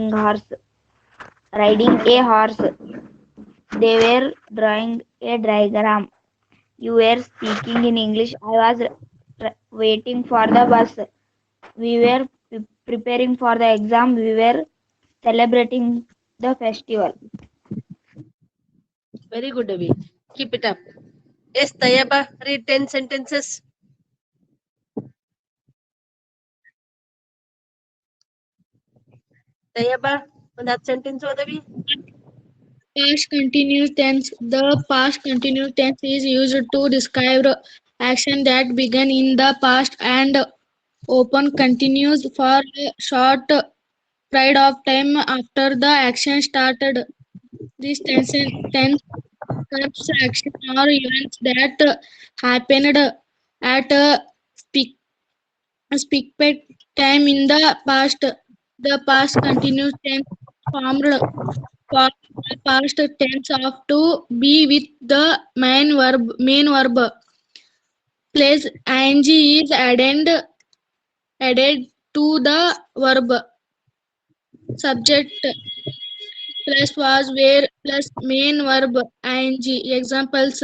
horse, riding a horse. They were drawing a diagram. You were speaking in English. I was waiting for the bus. We were preparing for the exam. We were celebrating the festival. Very good, Avi. Keep it up. Yes, Tayaba, read 10 sentences. Tayaba, on that sentence, Odavi. Past continuous tense. The past continuous tense is used to describe action that began in the past and often continues for a short period of time after the action started. This tense describes action or events that happened at a specific time in the past. The past continuous tense formed for the past tense of to be with the main verb plus ing is added to the verb subject plus was where plus main verb ing. Examples: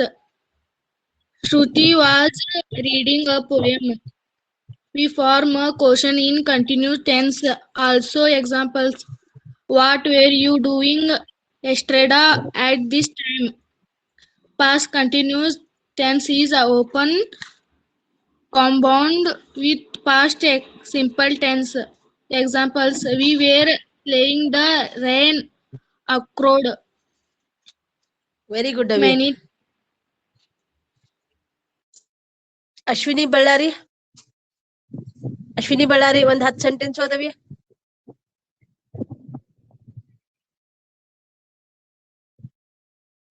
Shruti was reading a poem. We form a question in continuous tense. Also examples: What were you doing yesterday at this time? Past continuous tense is open compound with past simple tense. Examples: We were playing the rain occurred. Very good, Avi. Many Ashwini Ballari. Ashwini Ballari, ಒಂದು 10 sentence ಓದವಿ.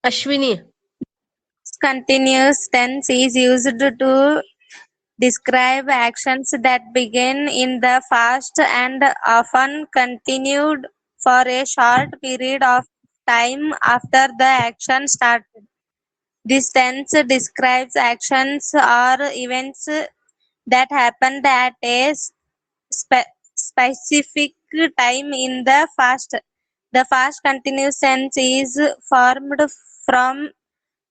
Ashwini. Continuous tense is used to describe actions that begin in the past and often continued for a short period of time after the action started. This tense describes actions or events that happened at a specific time in the past. The past continuous tense is formed from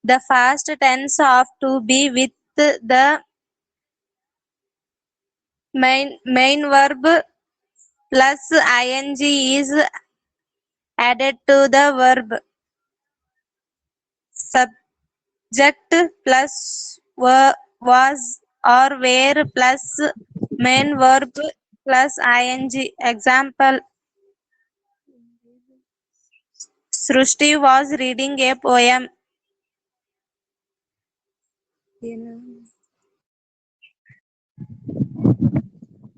the past tense of to be with the main verb plus ing is added to the verb. Subject plus was or were plus main verb plus ing. Example: Srushti was reading a poem.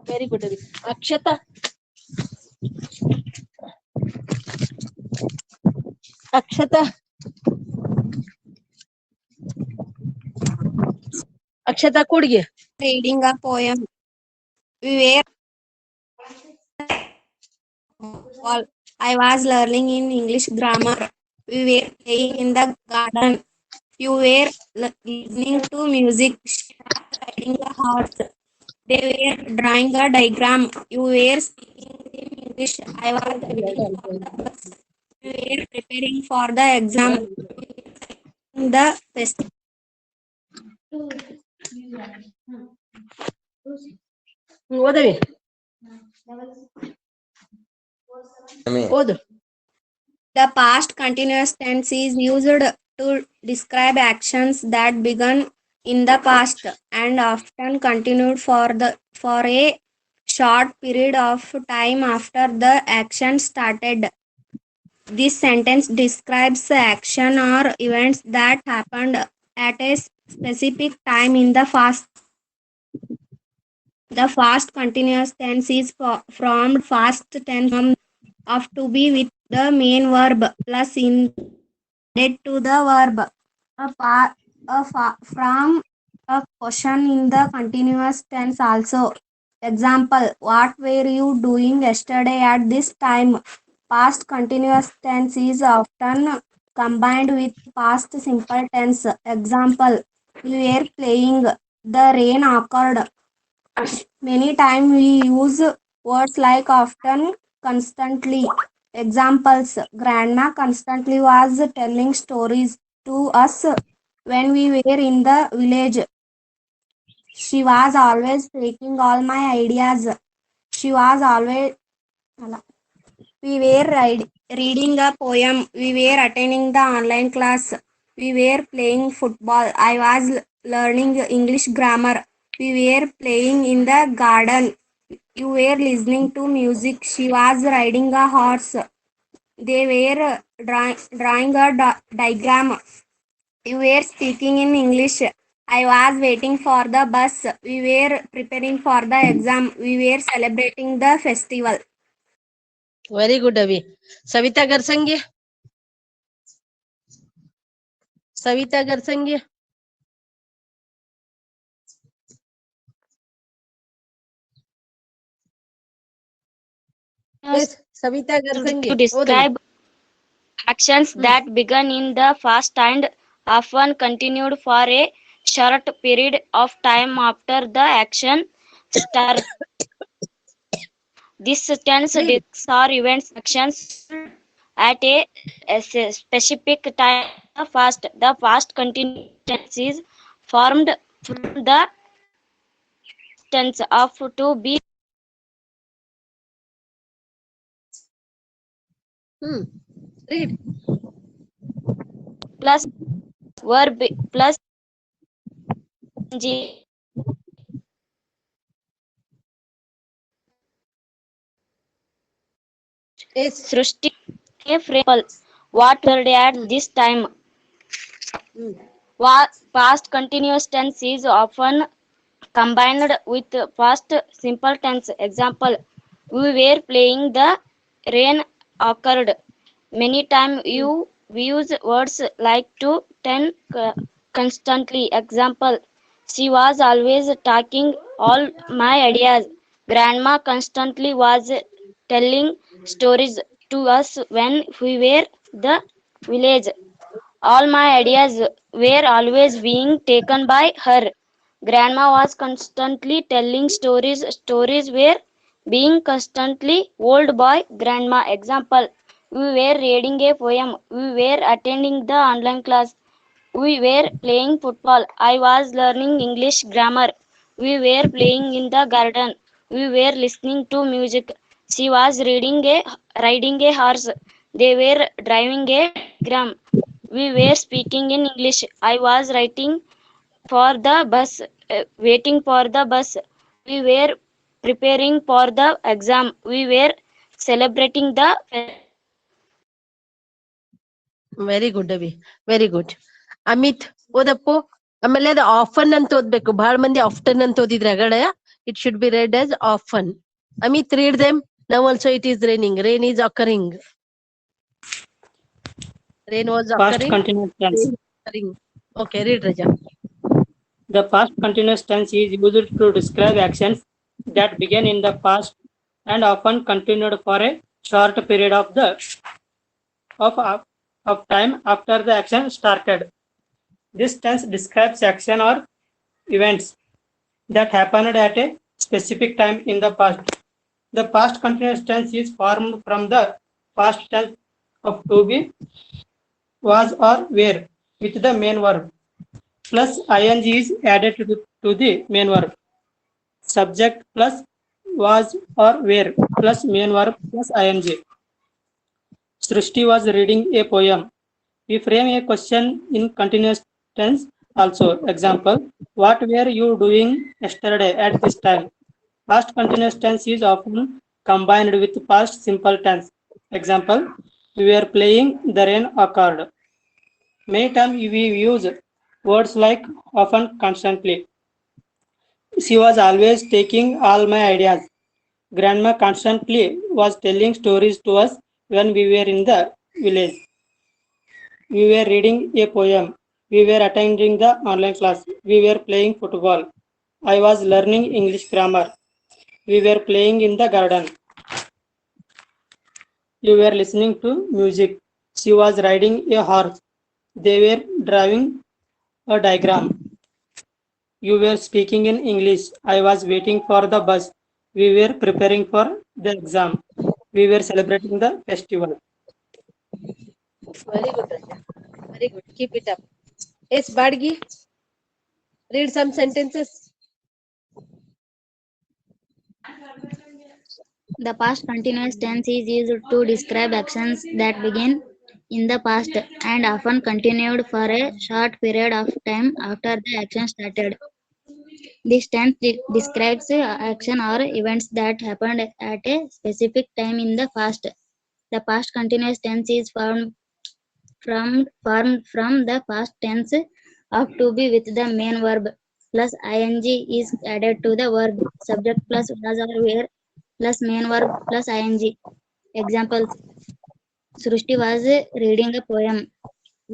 Very good, Avi. Akshata. Akshata. Akshata ಕೂಡ್ಗೆ. Reading a poem. We were I was learning in English grammar. We were playing in the garden. You were listening to music. She was riding a horse. They were drawing a diagram. You were speaking in English. I was waiting for the bus. We were preparing for the exam. In the festival. ಓದವಿ. ಓದು. The past continuous tense is used to describe actions that began in the past and often continued for a short period of time after the action started. This sentence describes action or events that happened at a specific time in the past. The past continuous tense is formed past tense of to be with the main verb plus in added to the verb. From a question in the continuous tense also. Example: What were you doing yesterday at this time? Past continuous tense is often combined with past simple tense. Example: We were playing. The rain occurred. Many times we use words like often constantly. Examples: Grandma constantly was telling stories to us when we were in the village. She was always taking all my ideas. She was always. We were reading a poem. We were attending the online class. We were playing football. I was learning English grammar. We were playing in the garden. You were listening to music. She was riding a horse. They were drawing a diagram. You were speaking in English. I was waiting for the bus. We were preparing for the exam. We were celebrating the festival. Very good, Avi. Savita Garsangi. Savita Garsangi. Yes, Savita Garsangi. To describe actions that began in the past and often continued for a short period of time after the action started. This tense Read. discs or events actions at a specific time. The past continuous tense is formed from the tense of to be Read. plus verb plus ing. Yes. Srushti a frame what word at this time. Past continuous tense is often combined with past simple tense. Example: we were playing, the rain occurred. Many times you we use words like to tend constantly. Example: she was always talking all my ideas. Grandma constantly was telling stories to us when we were the village. All my ideas were always being taken by her. Grandma was constantly telling stories. Stories were being constantly told by grandma. Example: we were reading a poem. We were attending the online class. We were playing football. I was learning English grammar. We were playing in the garden. We were listening to music. She was riding a horse. They were driving a gram. We were speaking in English. I was writing for the bus, waiting for the bus. We were preparing for the exam. We were celebrating the very good ಅವಿ very good. Amit ಓದಪ್ಪು. ಆಮೇಲೆ ಅದು often ಅಂತ ಓದ್ಬೇಕು. ಬಹಳ ಮಂದಿ often ಅಂತ ಓದಿದ್ರೆ ಅಗಡೆ it should be read as often. Amit read them. Now also it is raining. Rain is occurring. Rain was Past occurring. continuous tense. Rain is occurring. Okay, read Raja. The past continuous tense is used to describe actions that began in the past and often continued for a short period of time after the action started. This tense describes action or events that happened at a specific time in the past. The past continuous tense is formed from the past tense of to be, was, or were with the main verb plus ing is added to the main verb. Subject plus was or were plus main verb plus ing. Srishti was reading a poem. We frame a question in continuous tense also. Example: what were you doing yesterday at this time? Past continuous tense is often combined with past simple tense. Example: we were playing, the rain occurred. Many times we use words like often, constantly. She was always taking all my ideas. Grandma constantly was telling stories to us when we were in the village. We were reading a poem. We were attending the online class. We were playing football. I was learning English grammar. We were playing in the garden. You were listening to music. She was riding a horse. They were drawing a diagram. You were speaking in English. I was waiting for the bus. We were preparing for the exam. we were celebrating the festival. Very good, Raja. Very good. Keep it up. Yes, Badgi. Read some sentences. The past continuous tense is used to describe actions that begin in the past and often continued for a short period of time after the action started. This tense describes action or events that happened at a specific time in the past. The past continuous tense is formed from the past tense of to be with the main verb plus ing is added to the verb subject plus was or were plus main verb plus ing. Examples: Srushti was reading a poem.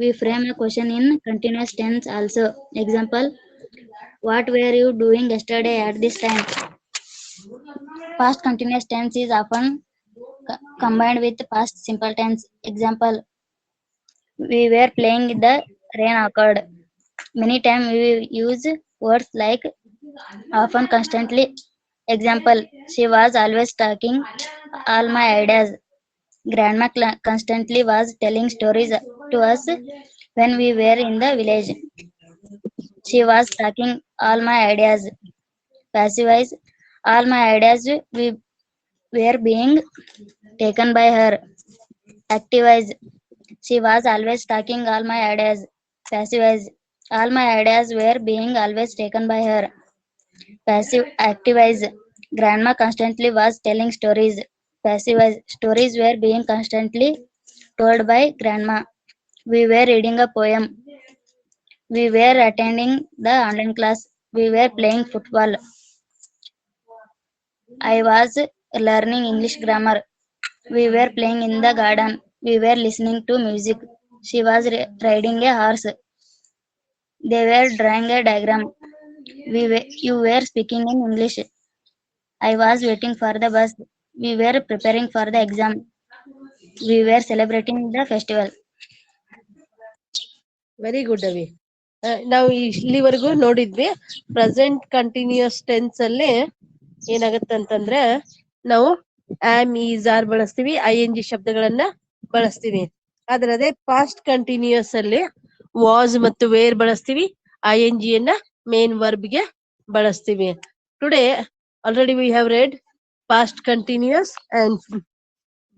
We frame a question in continuous tense also. Example: what were you doing yesterday at this time? Past continuous tense is often combined with past simple tense. Example: we were playing, the rain occurred. Many times we use words like often, constantly. Example: she was always talking all my ideas. Grandma constantly was telling stories to us when we were in the village. She was talking all my ideas. Passive: all my ideas we were being taken by her. Active: she was always talking all my ideas. Passive: all my ideas were being always taken by her. Passive active: grandma constantly was telling stories. Passive: stories were being constantly told by grandma. We were reading a poem. We were attending the online class. We were playing football. I was learning English grammar. We were playing in the garden. We were listening to music. She was riding a horse. They were drawing a diagram. You were speaking in English. I was waiting for the bus. We were preparing for the exam. We were celebrating the festival. Very good ಅವಿ. ನಾವು ಇಲ್ಲಿವರೆಗೂ ನೋಡಿದ್ವಿ present continuous tense ಅಲ್ಲಿ ಏನಾಗತ್ತಂತಂದ್ರೆ ನಾವು am is R ಬಳಸ್ತೀವಿ, I N G ಶಬ್ದಗಳನ್ನ ಬಳಸ್ತೀವಿ. ಆದ್ರೆ ಅದೇ ಪಾಸ್ಟ್ ಕಂಟಿನ್ಯೂಸ್ ಅಲ್ಲಿ ವಾಸ್ ಮತ್ತು ವೇರ್ ಬಳಸ್ತೀವಿ, ಐ ಎನ್ ಜಿ ಯನ್ನ ಮೇನ್ ವರ್ಬ್ ಗೆ ಬಳಸ್ತೀವಿ. Today already we have read past continuous and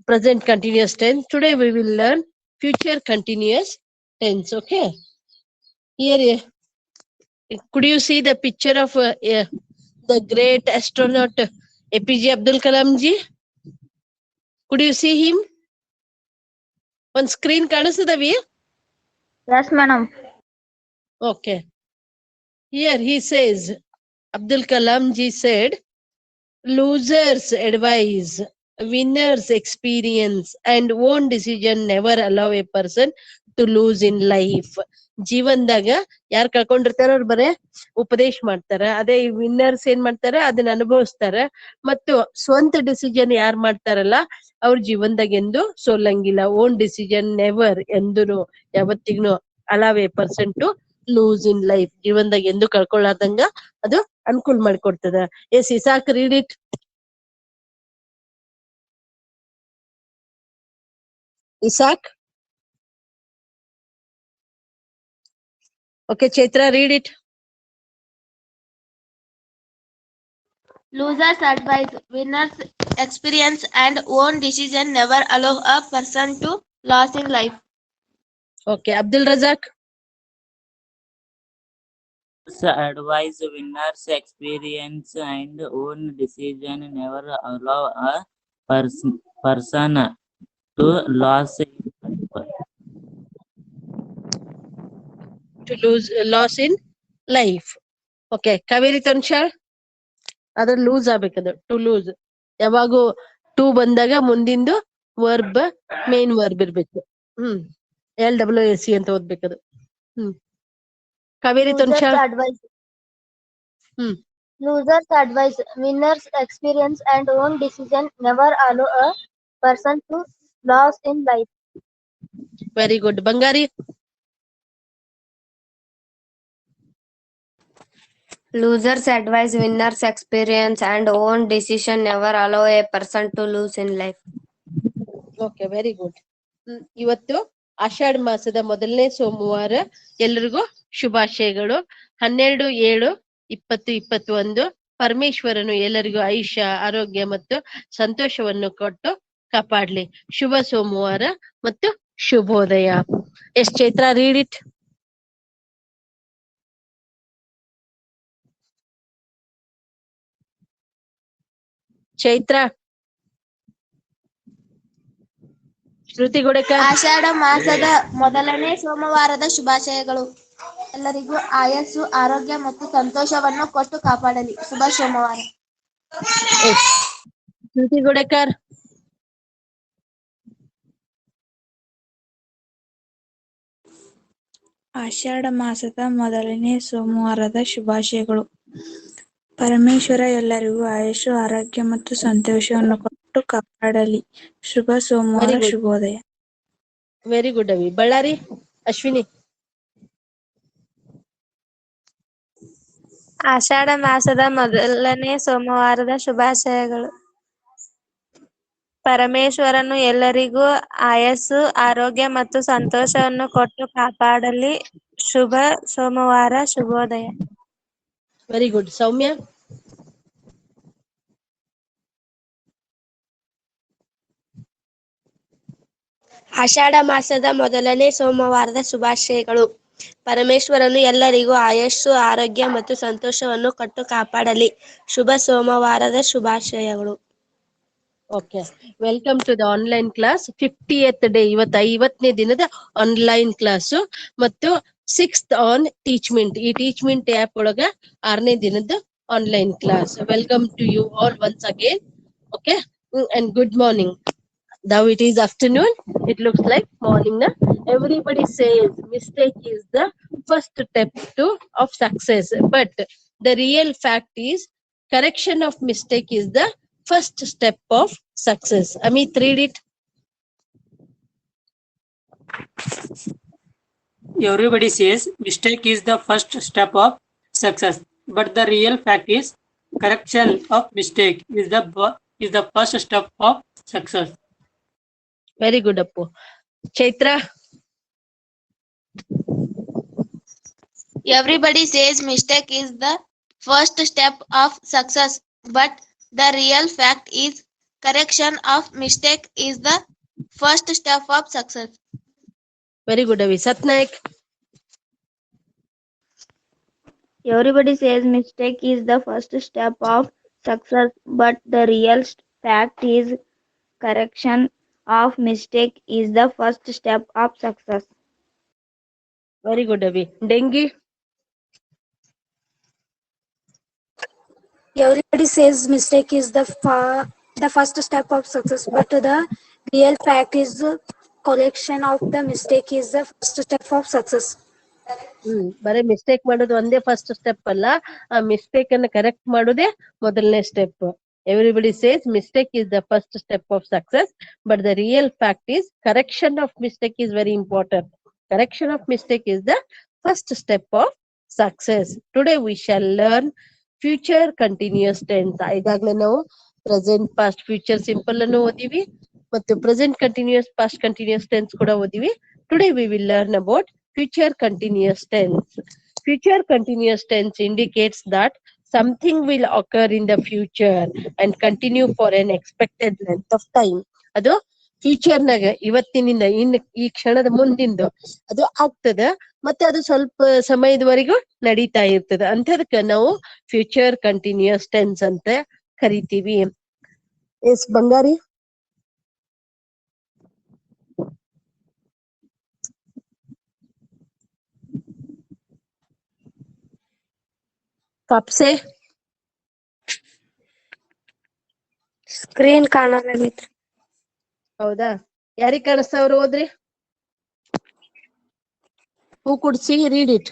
present continuous tense. Today we will learn future continuous tense. Okay. Here, could you see the picture of the great astronaut APJ Abdul Kalam ji? Could you see him? On screen, Kanasadavi? Yes, madam. Okay. Here he says, Abdul Kalam ji said, losers advise, winners experience, and own decision never allow a person to lose in life. ಜೀವನದಾಗ ಯಾರು ಕಳ್ಕೊಂಡಿರ್ತಾರ ಅವ್ರು ಬರೇ ಉಪದೇಶ ಮಾಡ್ತಾರ, ಅದೇ winners ಏನ್ ಮಾಡ್ತಾರ ಅದನ್ನ ಅನುಭವಿಸ್ತಾರ. ಮತ್ತು ಸ್ವಂತ ಡಿಸಿಷನ್ ಯಾರು ಮಾಡ್ತಾರಲ್ಲ ಅವ್ರ ಜೀವನದಾಗ ಎಂದು ಸೋಲಂಗಿಲ್ಲ. ಓನ್ ಡಿಸಿಷನ್ ನೆವರ್ ಎಂದೂ ಯಾವತ್ತಿಗೂ allow a person to lose in life. ಜೀವನದಾಗ ಎಂದು ಕಳ್ಕೊಳ್ಳಾರ್ದಂಗ ಅದು ಅನುಕೂಲ ಮಾಡಿಕೊಡ್ತದ. Yes Isaac, read it. Isaac. Okay, Chaitra, read it. Losers advise, winners experience, and own decision never allow a person to lose in life. Okay, Abdul Razak. Advise, winners experience, and own decision never allow a person to lose in life. To lose, loss in life. Okay, Kaveri Tanshar. ಅದ್ರ loose ಆಗ್ಬೇಕದು, to lose. ಯಾವಾಗೂ to ಬಂದಾಗ ಮುಂದಿಂದು verb main verb ಇರ್ಬೇಕು. LWAC ಅಂತ ಓದ್ಬೇಕದು. Kaveri ತಂಶಾಳ್. Losers advise, winners experience, and own decision never allow a person to lose in life. Very good. Bangari. Losers advise, winners experience, and own decision never allow a person to lose in life. Okay very good. ಇವತ್ತು ಆಷಾಢ ಮಾಸದ ಮೊದಲನೇ ಸೋಮವಾರ. ಎಲ್ರಿಗೂ ಶುಭಾಶಯಗಳು. 12/7/2021 ಪರಮೇಶ್ವರನು ಎಲ್ಲರಿಗೂ ಆಯುಷ್ಯ, ಆರೋಗ್ಯ ಮತ್ತು ಸಂತೋಷವನ್ನು ಕೊಟ್ಟು ಕಾಪಾಡ್ಲಿ. ಶುಭ ಸೋಮವಾರ ಮತ್ತು ಶುಭೋದಯ. Yes Chaitra, read it. Chaitra. Shruti Gudekar. ಆಷಾಢ ಮಾಸದ ಮೊದಲನೇ ಸೋಮವಾರದ ಶುಭಾಶಯಗಳು. ಎಲ್ಲರಿಗೂ ಆಯಸ್ಸು, ಆರೋಗ್ಯ ಮತ್ತು ಸಂತೋಷವನ್ನು ಕೊಟ್ಟು ಕಾಪಾಡಲಿ. ಶುಭ ಸೋಮವಾರ. ಶ್ರುತಿ ಗುಡೇಕರ್. ಆಷಾಢ ಮಾಸದ ಮೊದಲನೇ ಸೋಮವಾರದ ಶುಭಾಶಯಗಳು. ಪರಮೇಶ್ವರ ಎಲ್ಲರಿಗೂ ಆಯುಷು, ಆರೋಗ್ಯ ಮತ್ತು ಸಂತೋಷವನ್ನು ಕೊಟ್ಟು ಕಾಪಾಡಲಿ. ಶುಭ ಸೋಮವಾರ. Very good. ಶುಭೋದಯ. ವೆರಿ ಗುಡ್ ಅವಿ. ಬಳ್ಳಾರಿ ಅಶ್ವಿನಿ. ಆಷಾಢ ಮಾಸದ ಮೊದಲನೇ ಸೋಮವಾರದ ಶುಭಾಶಯಗಳು. ಪರಮೇಶ್ವರನು ಎಲ್ಲರಿಗೂ ಆಯಸ್ಸು, ಆರೋಗ್ಯ ಮತ್ತು ಸಂತೋಷವನ್ನು ಕೊಟ್ಟು ಕಾಪಾಡಲಿ. ಶುಭ ಸೋಮವಾರ. ಶುಭೋದಯ. Very good. ಸೌಮ್ಯ. ಆಷಾಢ ಮಾಸದ ಮೊದಲನೇ ಸೋಮವಾರದ ಶುಭಾಶಯಗಳು. ಪರಮೇಶ್ವರನು ಎಲ್ಲರಿಗೂ ಆಯಸ್ಸು, ಆರೋಗ್ಯ ಮತ್ತು ಸಂತೋಷವನ್ನು ಕೊಟ್ಟು ಕಾಪಾಡಲಿ. ಶುಭ ಸೋಮವಾರದ ಶುಭಾಶಯಗಳು. Okay, welcome to the online class. 50th day. ಇವತ್ತು 50ನೇ ದಿನದ ಆನ್ಲೈನ್ ಕ್ಲಾಸು ಮತ್ತು 6th ಆನ್ ಟೀಚ್ಮೆಂಟ್. ಈ ಟೀಚ್ಮೆಂಟ್ ಆಪ್ ಒಳಗ 6ನೇ ದಿನದ online class. Welcome to you all once again. Okay, and good morning. Now it is afternoon. It looks like morning. Na? Everybody says mistake is the first step of success, but the real fact is correction of mistake is the first step of success. Amit, read it. Everybody says mistake is the first step of success, but the real fact is correction of mistake is the first step of success. Very good, Appu. Chaitra. Everybody says mistake is the first step of success, but the real fact is correction of mistake is the first step of success. Very good, Avi. Satnaik. Everybody says mistake is the first step of success, but the real fact is correction of mistake is the first step of success. Very good, Avi. Dengi. Everybody says mistake is the first step of success, but the real fact is correction of the mistake is the first step of success. ಬರೀ mistake ಮಾಡೋದು ಒಂದೇ first step ಅಲ್ಲ, ಆ mistake ಅನ್ನ correct ಮಾಡೋದೇ ಮೊದಲನೇ step. Everybody says mistake is the first step of success, but the real fact is correction of mistake is very important. Correction of mistake is the first step of success. Today we shall learn future continuous tense. ಈಗಾಗಲೇ ನಾವು present, past, future simple ಅನ್ನು ಓದಿವಿ ಮತ್ತು present continuous, past continuous tense ಕೂಡ ಓದಿವಿ. Today we will learn about future continuous tense. Future continuous tense indicates that something will occur in the future and continue for an expected length of time. ಅದು future ನಾಗ ಇವತ್ತಿನಿಂದ ಈ ಕ್ಷಣದ ಮುಂದಿಂದು ಅದು ಆಗ್ತದ ಮತ್ತೆ ಅದು ಸ್ವಲ್ಪ ಸಮಯದವರೆಗೂ ನಡೀತಾ ಇರ್ತದ. ಅಂತದಕ್ಕ ನಾವು ಫ್ಯೂಚರ್ ಕಂಟಿನ್ಯೂಸ್ ಟೆನ್ಸ್ ಅಂತ ಕರಿತೀವಿ. ಎಸ್ ಬಂಗಾರಿ. ಕಾಪ್ಸೆ. ಸ್ಕ್ರೀನ್ ಕಾಣಲಾಗಿತ್ತು. ಹೌದಾ, ಯಾರಿಗ್ ಕಾಣಿಸ್ತಾವ್ರು? ಓದ್ರಿ. Who could see? Read it.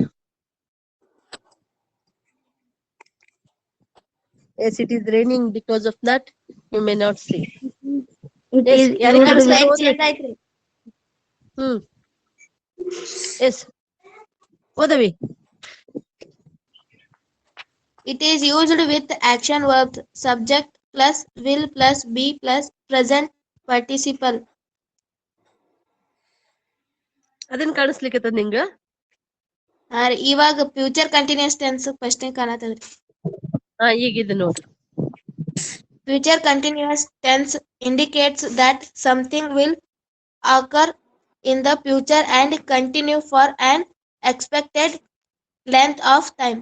Yes, it is raining. Because of that, you may not see. It Yes, is ಯಾರಿಗ್ used ಕಾಣಿಸ್ತಾ with ಓದ್ರಿ. Yes, ಓದವಿ. It is used with action verbs, subject plus will plus be plus present participle ಅದನ್ನ ಕಾಣಿಸ್ಲಿಕ್ಕೆ ನಿಂಗ ಇವಾಗ future continuous tense first ಕಾಣತದ್ರಿ. ಈಗ ಇದು ನೋಡ್ರಿ. Future continuous tense indicates that something will occur in the future and continue for an expected length of time.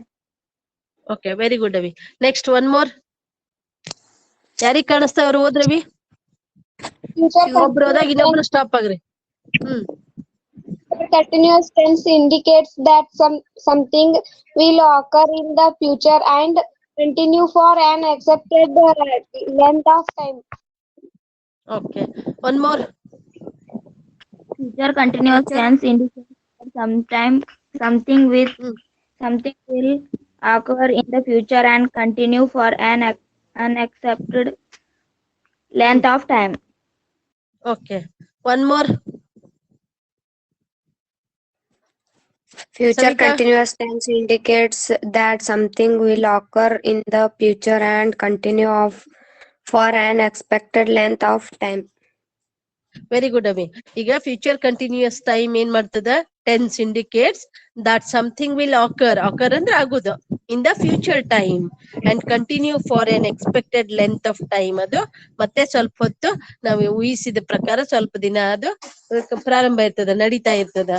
Okay, very good ಅವಿ. Next one more. ಯಾರಿಗ್ ಕಾಣಿಸ್ತಾವ್ರು ಓದ್ರವಿ? ಒಬ್ರು ಹೋದಾಗ ಇನ್ನೊಬ್ರು ಸ್ಟಾಪ್ ಆಗ್ರಿ. Continuous tense indicates that something will occur in the future and continue for an accepted length of time. Okay, one more. Future continuous tense indicates that something will occur in the future and continue for an unaccepted length of time. Okay, one more. Future Savita? continuous tense indicates that something will occur in the future and continue for an expected length of time. Very good ಅವಿ. ಈಗ future continuous time ಏನ್ ಮಾಡ್ತದ? Tense indicates that something will occur ಅಂದ್ರೆ ಆಗುದು in the future time and continue for an expected length of time. ಅದು ಮತ್ತೆ ಸ್ವಲ್ಪ ಹೊತ್ತು ನಾವು ಊಹಿಸಿದ ಪ್ರಕಾರ ಸ್ವಲ್ಪ ದಿನ ಅದು ಪ್ರಾರಂಭ ಇರ್ತದ, ನಡೀತಾ ಇರ್ತದ.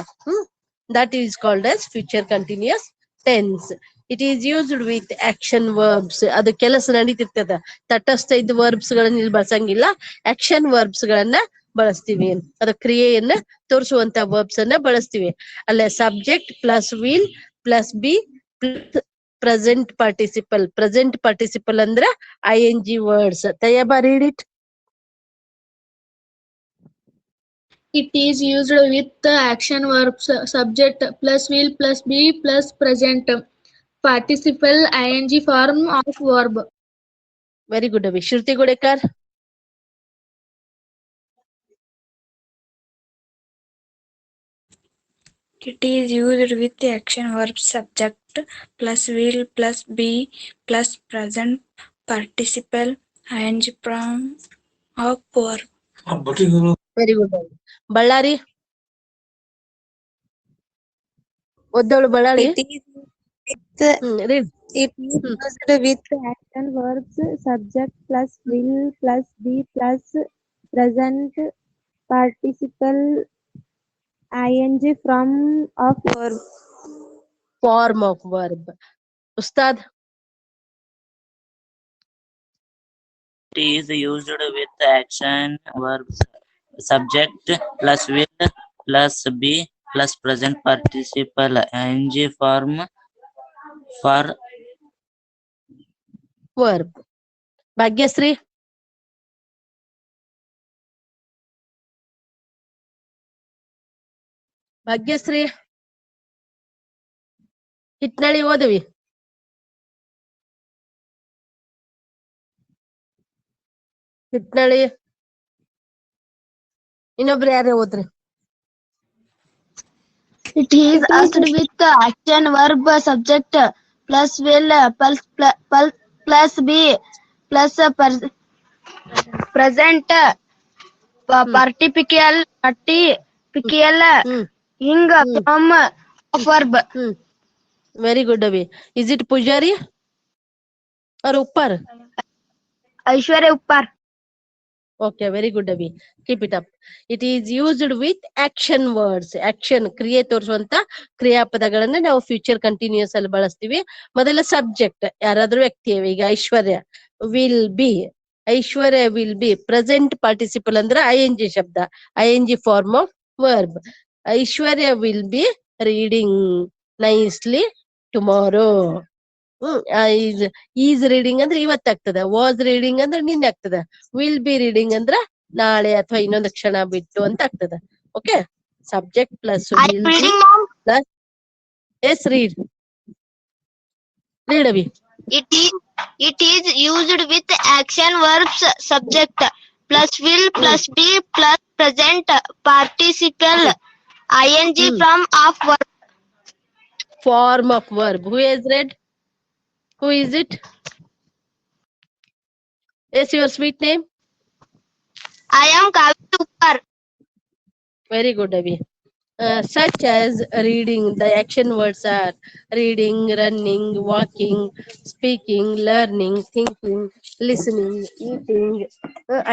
That is called as future continuous tense. It is used with action verbs. ಅದು ಕೆಲಸ ನಡೀತಿರ್ತದ. ತಟಸ್ಥ ಇದ್ದ ವರ್ಬ್ಸ್ ಗಳನ್ನ ಇಲ್ಲಿ ಬಳಸಂಗಿಲ್ಲ, ಆಕ್ಷನ್ ವರ್ಬ್ಸ್ ಗಳನ್ನ ಬಳಸ್ತೀವಿ. ಅದು ಕ್ರಿಯೆಯನ್ನ ತೋರಿಸುವಂತ ವರ್ಬ್ಸ್ ಅನ್ನ ಬಳಸ್ತೀವಿ. ಅಲ್ಲೇ subject plus will plus be plus present participle. Present participle ಅಂದ್ರ ING words. Tayyaba read it. It is used with the action verbs subject plus will plus be plus present participle ing form of verb. Very good ಅವಿ. ಶ್ರುತಿ ಗುಡೇಕರ್. It is used with the action verb subject plus will plus be plus present participle ing form of verb. Very good ಅವಿ. ಬಳ್ಳಾರಿ ಓದ್ದೋಳು Ballari. It is read. It is used with action verbs subject plus will plus be plus present participle ing from of verb. Form of verb. ಉಸ್ತಾದ್. It is used with action verbs subject plus will plus be plus present participle ing form for verb. Bhagyashree. Bhagyashree Hitnalli ಓದವಿ. ಹಿಟ್ನಳ್ಳಿ. ಇನ್ನೊಬ್ರು ಯಾರೇ ಓದ್ರಿ. It is used with the action verb subject plus will plus be plus present participle ing from of verb. Very good ಅವಿ. Is it Pujari or Uppar? Aishwarya Uppar. Okay, very good ಅವಿ. Keep it up. It is used with action words. Action ಕ್ರಿಯೆ ತೋರಿಸುವಂತ ಕ್ರಿಯಾಪದಗಳನ್ನ ನಾವು future continuous ಅಲ್ಲಿ ಬಳಸ್ತೀವಿ. ಮೊದಲ subject ಯಾರಾದ್ರೂ ವ್ಯಕ್ತಿ. ಈಗ Aishwarya will be. Aishwarya will be. Present participle ಅಂದ್ರ ING ಶಬ್ದ, ING form of verb. Aishwarya will be reading nicely tomorrow. Is reading ಅಂದ್ರೆ ಇವತ್ತಾಗ್ತದ. ವಾಸ್ ರೀಡಿಂಗ್ ಅಂದ್ರೆ ನಿನ್ನೆ ಆಗ್ತದ. ವಿಲ್ ಬಿ ರೀಡಿಂಗ್ ಅಂದ್ರ ನಾಳೆ ಅಥವಾ ಇನ್ನೊಂದು ಕ್ಷಣ ಬಿಟ್ಟು ಅಂತ ಆಗ್ತದ. Okay, subject plus will be plus ಎಸ್ ರೀಡ್. ರೀಡ್ ಅವಿ. It is used with action verbs subject plus will plus be plus present participle ing from of verb. Form of verb. Who has read? Who is it? Yes, your sweet name? I am Kavya Uppar. Very good, Avi. such as reading. The action words are reading, running, walking, speaking, learning, thinking, listening, eating,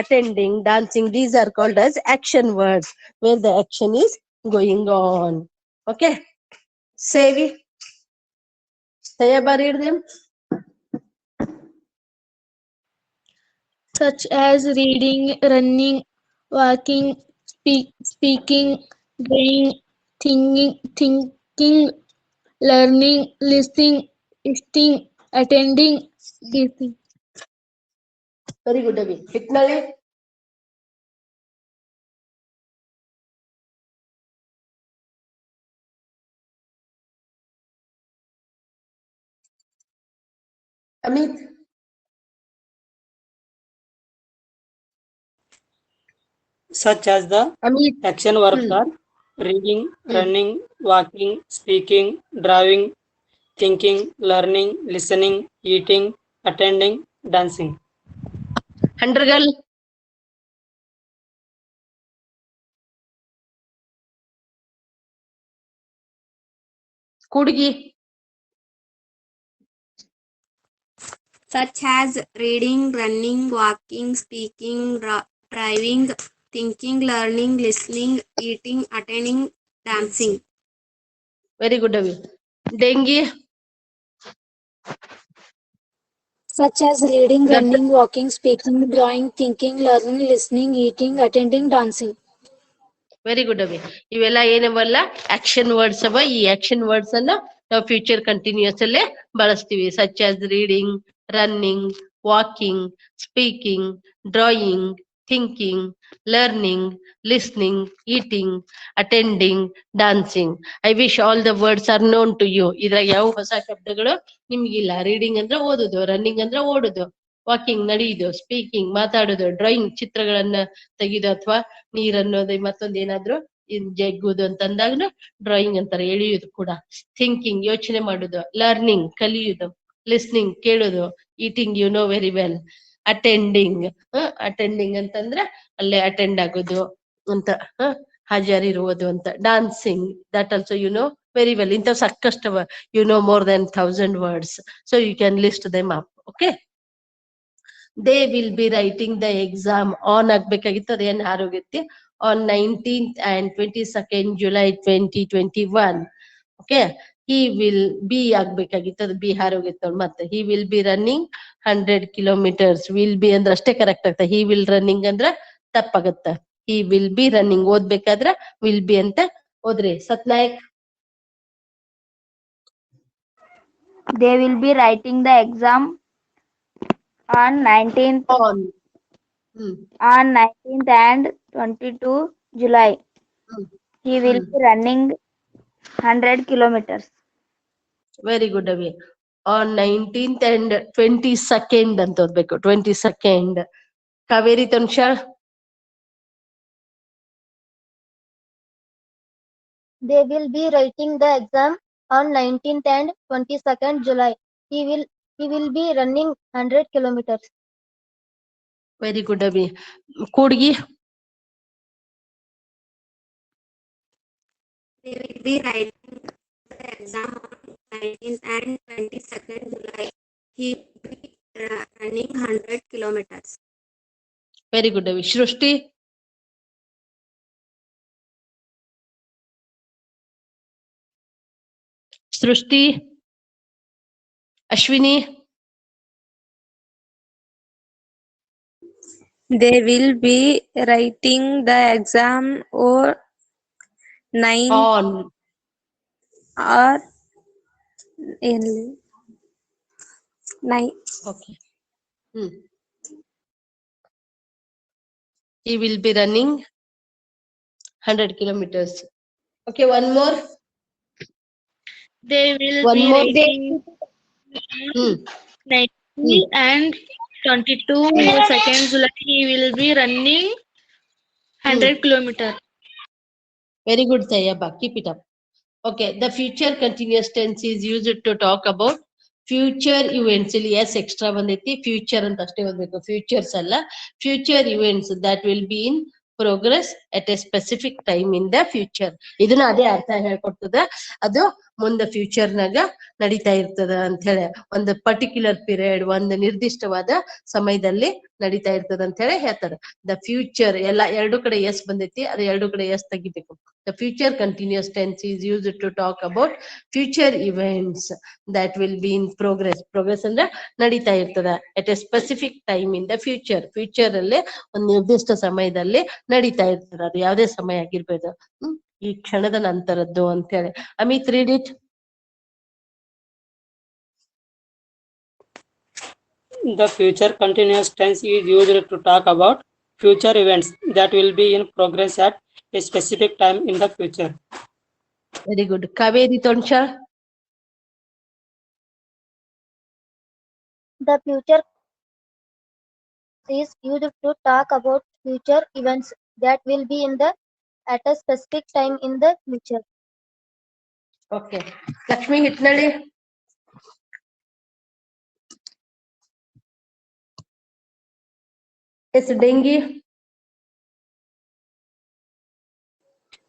attending, dancing. These are called as action words where the action is going on. Okay, Sevi, Sayaba, read them. Such as reading, running, walking, speaking, doing, thinking, learning, listening, eating, attending, giving. Very good, Avi. Hitnale. Amit. Such as the Amit. action verbs are reading, running, walking, speaking, driving, thinking, learning, listening, eating, attending, dancing. Handragal. Kudgi. Such as reading, running, walking, speaking, driving, thinking, learning, listening, eating, attending, dancing. Very good, Avi. Dengi. Such as reading, running, walking, speaking, drawing, thinking, learning, listening, eating, attending, dancing. Very good ಅವಿ. ಇವೆಲ್ಲ ಏನವಲ್ಲ action words ಅವ. ಈ action words ಅನ್ನ ನಾವು future continuous ಅಲ್ಲೇ ಬಳಸ್ತೀವಿ. Such as reading, running, walking, speaking, drawing, thinking, learning, listening, eating, attending, dancing. I wish all the words are known to you. ಇದ್ರಾಗ ಯಾವ ಹೊಸ ಶಬ್ದಗಳು ನಿಮ್ಗಿಲ್ಲ. ರೀಡಿಂಗ್ ಅಂದ್ರೆ ಓದುದು, ರನ್ನಿಂಗ್ ಅಂದ್ರೆ ಓಡುದು, ವಾಕಿಂಗ್ ನಡೆಯುದು, ಸ್ಪೀಕಿಂಗ್ ಮಾತಾಡುದು, ಡ್ರಾಯಿಂಗ್ ಚಿತ್ರಗಳನ್ನ ತೆಗೆದು ಅಥವಾ ನೀರ್ ಅನ್ನೋದು ಮತ್ತೊಂದ್ ಏನಾದ್ರು ಜಗ್ಗುದು ಅಂತ ಅಂದಾಗ ಡ್ರಾಯಿಂಗ್ ಅಂತಾರೆ, ಎಳೆಯುದು ಕೂಡ. ಥಿಂಕಿಂಗ್ ಯೋಚನೆ ಮಾಡುದು, ಲರ್ನಿಂಗ್ ಕಲಿಯುದು, ಲಿಸ್ನಿಂಗ್ ಕೇಳುದು, eating you know very well, attending attending ಅಂತಂದ್ರೆ ಅಲ್ಲೇ ಅಟೆಂಡ್ ಆಗೋದು ಅಂತ, ಹಾಜರಿರುವುದು ಅಂತ. Dancing that also you know very well. ಇಂಥವ್ ಸಾಕಷ್ಟವ. You know more than 1000 words, so you can list them up. Okay, they will be writing the exam on ಆಗ್ಬೇಕಾಗಿತ್ತು, ಅದೇನ್ ಆರೋಗ್ಯತೆ on 19th and 22nd July 2021. Okay, he will be ಆಗ್ಬೇಕಾಗಿತ್ತು, ಅದು B ಆರೋಗ್ಯತೆ. ಮತ್ತೆ he will be running 100 kilometers. will be ಅಂದ್ರೆ ಅಷ್ಟೇ correct ಆಗ್ತದೆ. he will running ಅಂದ್ರೆ ತಪ್ಪಾಗತ್ತ. he will be running ಓದ್ಬೇಕಾದ್ರೆ will be ಅಂತ ಓದ್ರಿ. ಸತ್ನಾಯಕ್. They will be writing the exam on 19th and 22 July. He will be running 100 kilometers. Very good, Avi. On 19th and 22nd ಅಂತ ಓದ್ಬೇಕು. 22nd. Kaveri Tanusha. They will be writing the exam on 19th and 22nd July. He will be running 100 kilometers. Very good, Avi. Kudgi. They will be writing the exam on 19th and 22nd July. He will be running 100 kilometers. Very good, Avi. Shrushti. Shrushti. Ashwini. They will be writing the exam on 9 or 9. Okay. He will be running 100 kilometers. Okay, one more. They will One be more. writing 19 and 22nd July. He will be running 100 kilometers. Very good, Sayaba. Keep it up. Okay, the future continuous tense is used to talk about future events. ಇಲ್ಲಿ S extra ಬಂದೈತಿ, future ಅಂತ ಅಷ್ಟೇ ಓದ್ಬೇಕು, futures ಅಲ್ಲ. Future events that will be in progress at a specific time in the future. ಇದನ್ನ ಅದೇ ಅರ್ಥ ಹೇಳ್ಕೊಡ್ತದ. ಅದು ಮುಂದೆ ಫ್ಯೂಚರ್ ನಾಗ ನಡೀತಾ ಇರ್ತದ ಅಂತ ಹೇಳಿ, ಒಂದು ಪರ್ಟಿಕ್ಯುಲರ್ ಪೀರಿಯಡ್, ಒಂದು ನಿರ್ದಿಷ್ಟವಾದ ಸಮಯದಲ್ಲಿ ನಡೀತಾ ಇರ್ತದ ಅಂತ ಹೇಳಿ ಹೇಳ್ತಾರೆ. ದ ಫ್ಯೂಚರ್ ಎಲ್ಲ ಎರಡು ಕಡೆ ಎಸ್ ಬಂದೈತಿ, ಅದು ಎರಡು ಕಡೆ ಎಸ್ ತೆಗಿಬೇಕು. The future continuous tense is used to talk about future events that will be in progress. Progress ಅಂದ್ರೆ ನಡೀತಾ ಇರ್ತದ at a specific time in the future. Future ಅಲ್ಲಿ ಒಂದು ನಿರ್ದಿಷ್ಟ ಸಮಯದಲ್ಲಿ ನಡೀತಾ ಇರ್ತದ, ಅದು ಯಾವುದೇ ಸಮಯ ಆಗಿರ್ಬೋದು. ಈ ಕ್ಷಣದ ನಂತರದ್ದು ಅಂತ ಹೇಳಿ. Amit, read it. The future continuous tense is used to talk about future events that will be in progress at a specific time in the future. Very good. Kaveri Tonsha. The future is used to talk about future events that will be at a specific time in the future. Okay. Lakshmi Hitnali. It's Dengi.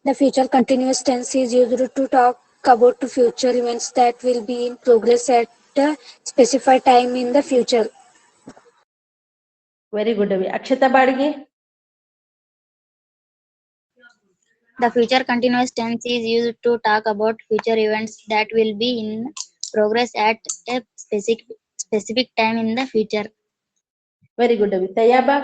The future continuous tense is used to talk about future events that will be in progress at a specified time in the future. Very good, Avi. Akshata Badgi. The future continuous tense is used to talk about future events that will be in progress at a specific time in the future. Very good, Avi. Tayaba.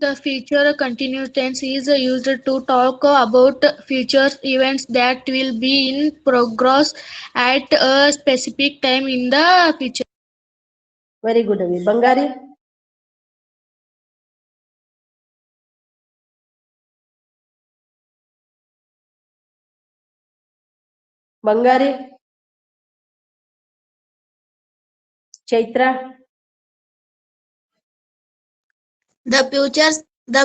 The future continuous tense is used to talk about future events that will be in progress at a specific time in the future. Very good, Avi. Bangari. Bangari. Chaitra. The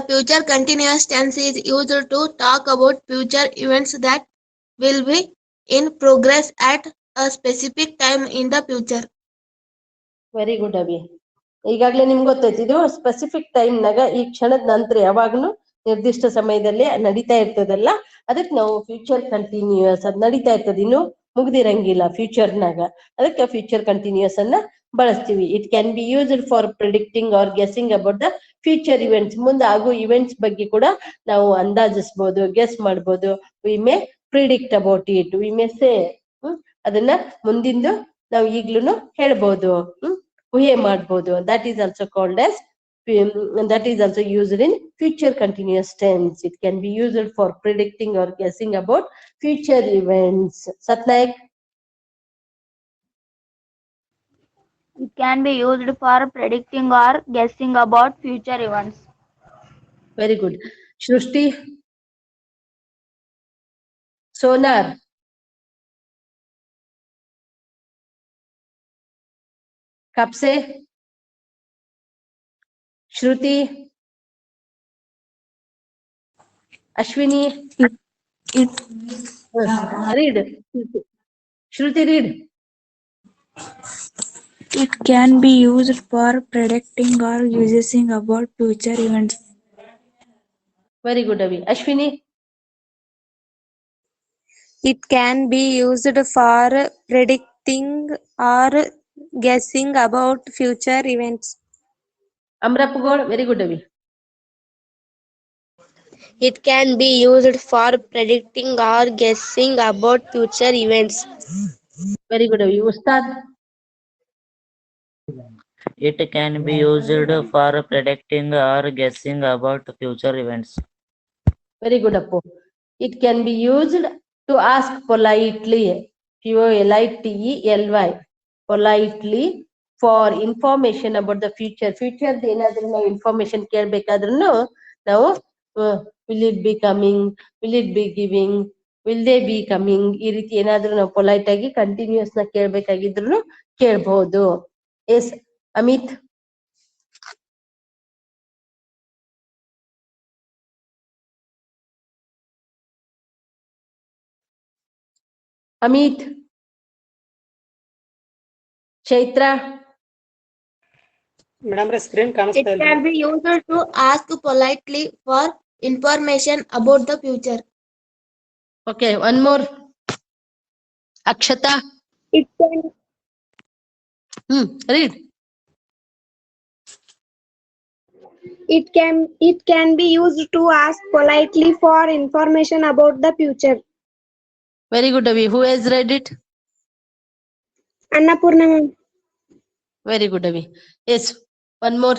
future continuous tense is used to talk about future events that will be in progress at a specific time in the future. Very good, Avi. ಈಗಾಗಲೇ ನಿಮ್ಗೆ ಗೊತ್ತೈತಿ, ಇದು specific time ನಾಗ ಈ ಕ್ಷಣದ ನಂತರ ಯಾವಾಗ್ಲೂ ನಿರ್ದಿಷ್ಟ ಸಮಯದಲ್ಲಿ ನಡೀತಾ ಇರ್ತದಲ್ಲ, ಅದಕ್ಕೆ ನಾವು ಫ್ಯೂಚರ್ ಕಂಟಿನ್ಯೂಯಸ್, ಅದ್ ನಡೀತಾ ಇರ್ತದ, ಇನ್ನು ಮುಗ್ದಿರಂಗಿಲ್ಲ ಫ್ಯೂಚರ್ನಾಗ, ಅದಕ್ಕೆ ಫ್ಯೂಚರ್ ಕಂಟಿನ್ಯೂಯಸ್ ಅನ್ನ ಬಳಸ್ತೀವಿ. It can be used for predicting or guessing about the future events. ಮುಂದೆ ಆಗೋ ಇವೆಂಟ್ಸ್ ಬಗ್ಗೆ ಕೂಡ ನಾವು ಅಂದಾಜಿಸ್ಬೋದು, ಗೆಸ್ ಮಾಡ್ಬೋದು. We may predict about it, we may say, ಅದನ್ನ ಮುಂದಿಂದು ನಾವು ಈಗ್ಲೂ ಹೇಳ್ಬೋದು, ಊಹೆ ಮಾಡ್ಬೋದು. That is also called as, that is also used in future continuous tense. It can be used for predicting or guessing about future events. Satnaik. It can be used for predicting or guessing about future events. Very good. Shrushti. Sonar. Kapse. Shruti. Ashwini. Read. Shruti, read. It can be used for predicting or guessing about future events. Very good, Avi. Ashwini. It can be used for predicting or guessing about future events. Amrapugol. Very good, Avi. It can be used for predicting or guessing about future events. Very good, Avi. Ustad. It can be used for predicting or guessing about future events. Very good, Appu. It can be used to ask politely, politely, politely, for information about the future. Future ಏನಾದ್ರೂ ನಾವು information ಕೇಳ್ಬೇಕಾದ್ರೂ ನಾವು will it be coming, will it be giving, will they be coming, ಈ ರೀತಿ ಏನಾದ್ರೂ ನಾವು polite ಆಗಿ continuous ನ ಕೇಳ್ಬೇಕಾಗಿದ್ರು ಕೇಳ್ಬಹುದು. S Amit. Chaitra. Madam ರೀ ಸ್ಕ್ರೀನ್ It ಕಾಣಿಸ್ತಾ ಇಲ್ಲ. can be used to ask politely for information about the future. Okay, one more. Akshata. It can Read. it can be used to ask politely for information about the future. Very good, Avi. Who has read it? Annapurna ma'am. Very good, Avi. Yes, one more.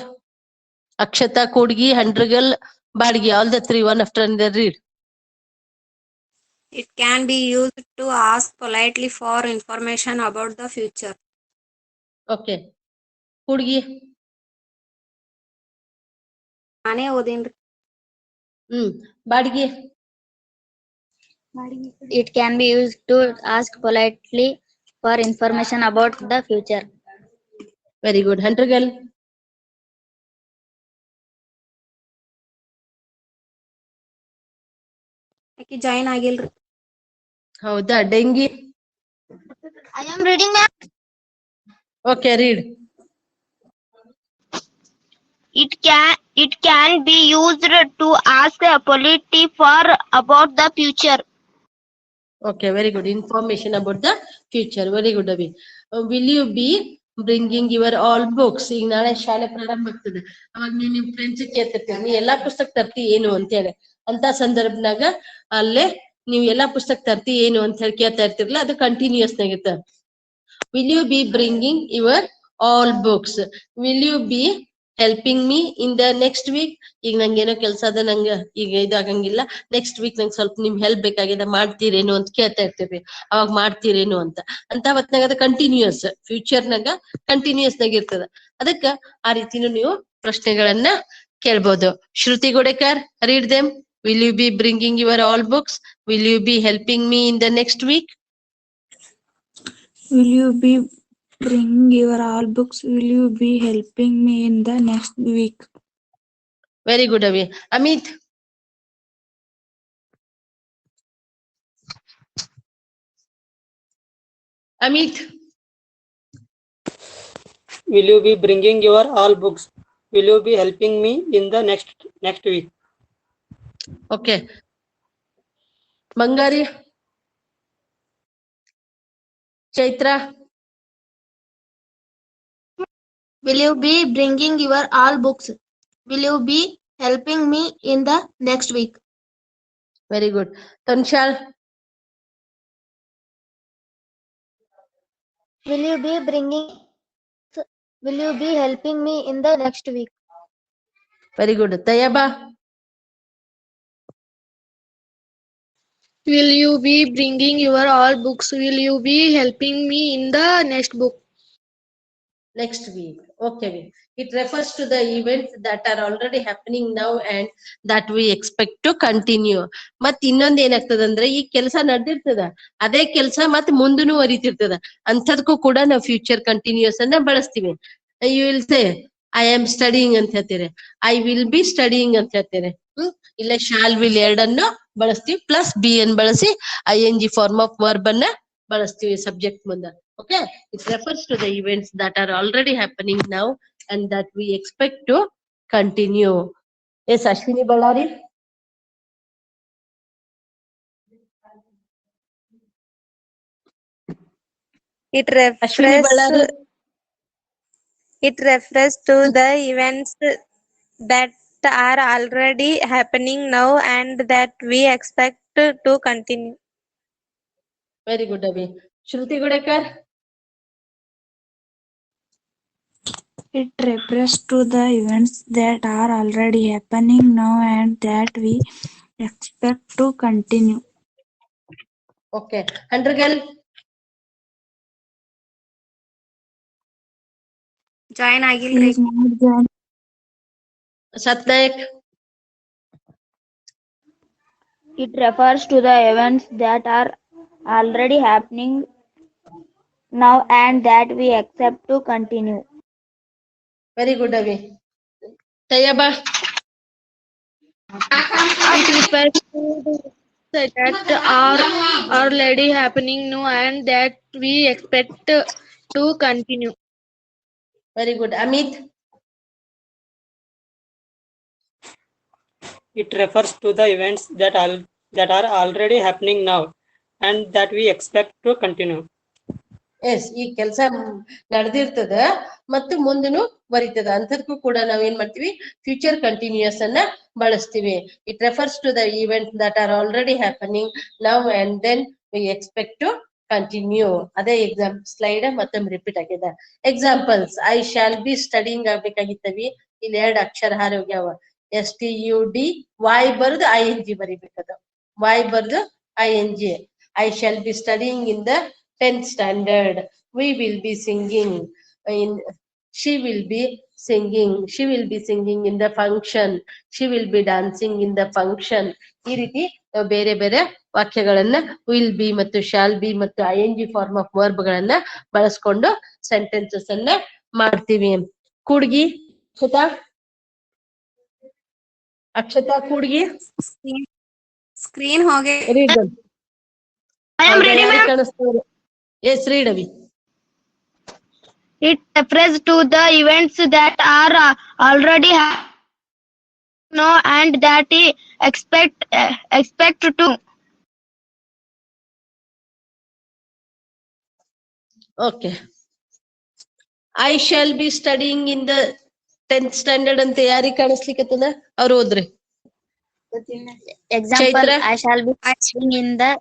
Akshata, Kodgi, Handrigal, Badgi, all the three, one after another, read. It can be used to ask politely for information about the future. Okay. Kodgi. ನಾನೇ ಓದೇನ್ರಿ. Badgi. It can be used to ask politely for information about the future. Very good. Handrigal. ಯಾಕೆ join ಆಗಿಲ್ರಿ? ಹೌದಾ? Dengi. I am reading, ma'am. Okay, read. It can be used to ask politely for about the future. Okay, very good. Information about the future. Very good, Abhi. Will you be bringing your all books? ಈಗ ನಾಳೆ ಶಾಲೆ ಪ್ರಾರಂಭ ಆಗ್ತದೆ. ಅವಾಗ ನೀವು ನಿಮ್ friends ಕೇಳ್ತಿರ್ತೀರಿ, ನೀ ಎಲ್ಲಾ ಪುಸ್ತಕ ತರ್ತಿ ಏನು ಅಂತ ಹೇಳಿ. ಅಂತ ಸಂದರ್ಭನಾಗ ಅಲ್ಲೇ ನೀವು ಎಲ್ಲಾ ಪುಸ್ತಕ ತರ್ತಿ ಏನು ಅಂತ ಹೇಳಿ ಕೇಳ್ತಾ ಇರ್ತಿರ್ಲಿಲ್ಲ, ಅದು continuous ನಾಗಿತ್ತ. Will you be bringing your all books? Will you be helping me in the next week? ಈಗ ನಂಗೇನೋ ಕೆಲಸ ಅದ, ನಂಗ ಈಗ ಇದಾಗಂಗಿಲ್ಲ, ನೆಕ್ಸ್ಟ್ ವೀಕ್ ನಂಗೆ ಸ್ವಲ್ಪ ನಿಮ್ ಹೆಲ್ಪ್ ಬೇಕಾಗಿದೆ, ಮಾಡ್ತೀರೇನು ಅಂತ ಕೇಳ್ತಾ ಇರ್ತೀವಿ. ಅವಾಗ ಮಾಡ್ತೀರೇನು ಅಂತ ಹೊತ್ನಾಗ ಅದು ಕಂಟಿನ್ಯೂಸ್, ಫ್ಯೂಚರ್ ನಾಗ ಕಂಟಿನ್ಯೂಸ್ ನಾಗ ಇರ್ತದ. ಅದಕ್ಕ ಆ ರೀತಿನೂ ನೀವು ಪ್ರಶ್ನೆಗಳನ್ನ ಕೇಳ್ಬೋದು. ಶ್ರುತಿ ಗೋಡೆಕರ್, read them. Will you be bringing your all books? Will you be helping me in the next week? Will you be bringing your all books? Will you be helping me in the next week? Very good, Avi. Amit. Amit. Will you be bringing your all books? Will you be helping me in the next week? Okay. Mangari. Chaitra. Will you be bringing your all books? Will you be helping me in the next week? Very good. Tanshal. Will you be bringing? Will you be helping me in the next week? Very good. Tayaba. Will you be bringing your all books? Will you be helping me in the next book? Next week. Okay. It refers to the events that are already happening now and that we expect to continue. ಮತ್ ಇನ್ನೊಂದ್ ಏನಾಗ್ತದಂದ್ರೆ, ಈ ಕೆಲಸ ನಡೆದಿರ್ತದ, ಅದೇ ಕೆಲಸ ಮತ್ ಮುಂದೂ ಅರಿತಿರ್ತದ. ಅಂಥದ್ಕೂ ಕೂಡ ನಾವು future continuous ಅನ್ನ ಬಳಸ್ತೀವಿ. You will say I am studying ಅಂತ ಹೇಳ್ತೀರಿ, ಐ ವಿಲ್ ಬಿ ಸ್ಟಡಿಂಗ್ ಅಂತ ಹೇಳ್ತೀರಿ. ಇಲ್ಲ ಶಾಲ್ ವಿಲ್ ಎರಡನ್ನ ಬಳಸ್ತೀವಿ, ಪ್ಲಸ್ ಬಿ ಅನ್ ಬಳಸಿ ING ಫಾರ್ಮ್ ಆಫ್ ವರ್ಬ್ ಅನ್ನ ಬಳಸ್ತೀವಿ ಸಬ್ಜೆಕ್ಟ್ ಮುಂದ. Okay, it refers to the events that are already happening now and that we expect to continue. Yes, Ashwini Ballari. It Ashwini Ballari. refers to the events that are already happening now and that we expect to continue. Very good, Abhi. Shruti Godekar. It refers to the events that are already happening now and that we expect to continue. Okay. Handrigal. Join He ಆಗಿಲ್ರಿ. is not joined. Satnaik. It refers to the events that are already happening now and that we expect to continue. Very good, Abhi. Tayaba. It refers to the that are already happening now and that we expect to continue. Very good. Amit. It refers to the events that are already happening now and that we expect to continue. Yes ಈ ಕೆಲಸ ನಡೆದಿರ್ತದ ಮತ್ತು ಮುಂದನು ಬರೀತದ ಅಂತದಕ್ಕೂ ಕೂಡ ನಾವ್ ಏನ್ ಮಾಡ್ತೀವಿ future continuous ಅನ್ನ ಬಳಸ್ತೀವಿ. It refers to the event that are already happening now and then we expect to continue. ಅದೇ ಎಕ್ಸಾಮ್ ಸ್ಲೈಡ್ ಮತ್ತೊಮ್ಮೆ ರಿಪೀಟ್ ಆಗಿದೆ. Examples I shall be studying ಆಗ್ಬೇಕಾಗಿತ್ತವಿ. ಇಲ್ಲಿ 2 ಅಕ್ಷರ ಹಾರಿ ಹೋಗ್ಯಾವ. STUD Y ಬರ್ದು ING ಬರಿಬೇಕದು. Y ಬರ್ದು ING. I shall be studying in the 10th standard. We will be singing in. She will be singing. She will be singing in the function. She will be dancing in the function. ಈ ರೀತಿ ಬೇರೆ ಬೇರೆ ವಾಕ್ಯಗಳನ್ನ will be ಮತ್ತು shall be ಮತ್ತು ING form of verb ಗಳನ್ನ ಬಳಸ್ಕೊಂಡು sentences ಅನ್ನ ಮಾಡ್ತೀವಿ. ಕೂಡ್ಗಿ ಅಕ್ಷತಾ ಕೂಡ್ಗಿ ಸ್ಕ್ರೀನ್ ಹೋಗಿ read. I am ready, ma'am. Yes, read Avi. It refers to the events that are already no and that he expect to. Okay. I shall be studying in the 10th standard ಅಂತ ಯಾರಿಗೆ ಕಾಣಿಸ್ಲಿಕ್ಕತ್ತದ ಅವ್ರು ಓದ್ರಿ. Example, Chaitra? I shall be studying in the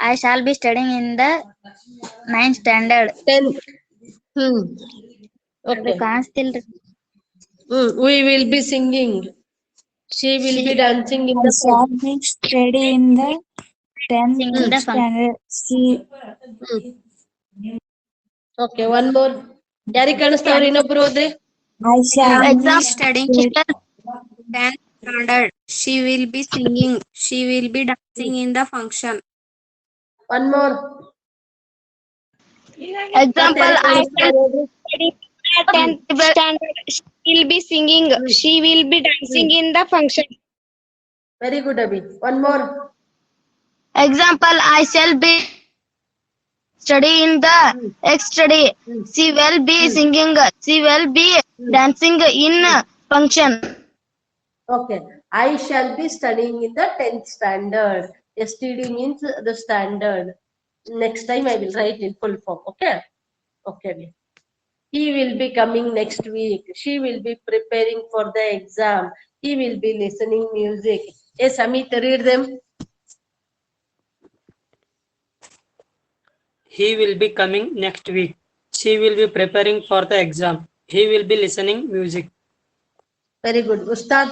I shall be studying in the 9th standard. 10th. Okay. ಕಾಣಿಸ್ತಿಲ್ರಿ. We will be singing. She will be dancing in the shall be study in the 10th in the standard. Okay, one more. ಯಾರಿಗೆ ಕಾಣಿಸ್ತಾವ್ರಿ ಇನ್ನೊಬ್ರು ಓದ್ರಿ. I shall be studying in the 10th standard. She will be singing. She will be dancing in the function. One more. Example, I shall study in the 10th standard. She will be singing. She will be dancing in the function. Very good, Abhi. One more. Example, I shall be study in the X study. She will be singing. She will be dancing in function. Okay. I shall be studying in the 10th standard. STD means the standard. Next time I will write in full form. Okay. Okay. He will be coming next week. She will be preparing for the exam. He will be listening music. Yes, Amit, read them. He will be coming next week. She will be preparing for the exam. He will be listening music. Very good. Ustad.